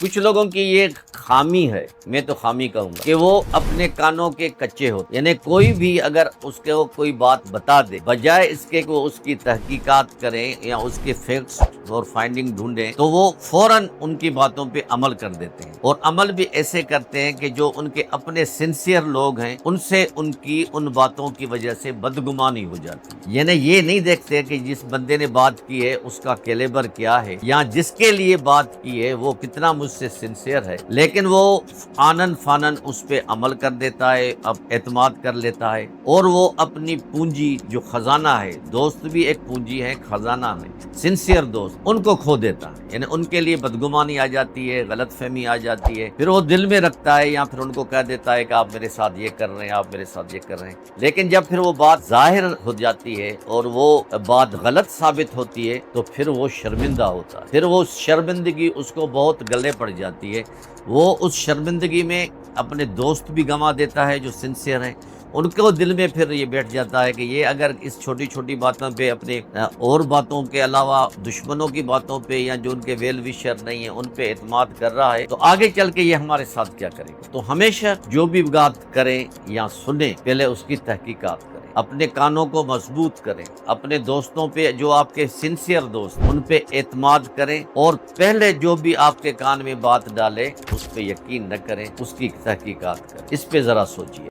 کچھ لوگوں کی یہ خامی ہے، میں تو خامی کہوں گا، کہ وہ اپنے کانوں کے کچے ہوتے، یعنی کوئی بھی اگر اس کو کوئی بات بتا دے، بجائے اس کے کہ وہ اس کی تحقیقات کریں یا اس کے فیکٹس اور فائنڈنگ ڈھونڈیں، تو وہ فوراً ان کی باتوں پہ عمل کر دیتے ہیں، اور عمل بھی ایسے کرتے ہیں کہ جو ان کے اپنے سنسیئر لوگ ہیں ان سے ان باتوں کی وجہ سے بدگمانی ہو جاتی ہے۔ یعنی یہ نہیں دیکھتے کہ جس بندے نے بات کی ہے اس کا کیلیبر کیا ہے، یا جس کے لیے بات کی ہے وہ کتنا مجھ سے سنسیئر ہے، لیکن وہ آنن فانن اس پہ عمل کر دیتا ہے، اب اعتماد کر لیتا ہے، اور وہ اپنی پونجی جو خزانہ ہے، دوست بھی ایک پونجی ہے خزانہ میں، سنسیئر دوست، ان کو کھو دیتا ہے۔ یعنی ان کے لیے بدگمانی آ جاتی ہے، غلط فہمی آ جاتی ہے، پھر وہ دل میں رکھتا ہے یا پھر ان کو کہہ دیتا ہے کہ آپ میرے ساتھ یہ کر رہے ہیں، آپ میرے ساتھ یہ کر رہے ہیں، لیکن جب پھر وہ بات ظاہر ہو جاتی ہے اور وہ بات غلط ثابت ہوتی ہے تو پھر وہ شرمندہ ہوتا ہے، پھر وہ شرمندگی اس کو بہت گلے پڑ جاتی ہے، وہ اس شرمندگی میں اپنے دوست بھی گنوا دیتا ہے جو سنسیئر ہیں، ان کو دل میں پھر یہ بیٹھ جاتا ہے کہ یہ اگر اس چھوٹی چھوٹی باتوں پہ اپنے اور باتوں کے علاوہ دشمنوں کی باتوں پہ یا جو ان کے ویل وشر نہیں ہیں ان پہ اعتماد کر رہا ہے تو آگے چل کے یہ ہمارے ساتھ کیا کرے گا۔ تو ہمیشہ جو بھی بات کریں یا سنیں پہلے اس کی تحقیقات کریں، اپنے کانوں کو مضبوط کریں، اپنے دوستوں پہ جو آپ کے سنسیئر دوست ان پہ اعتماد کریں، اور پہلے جو بھی آپ کے کان میں بات ڈالے اس پہ یقین نہ کریں، اس کی تحقیقات کریں، اس پہ ذرا سوچیے۔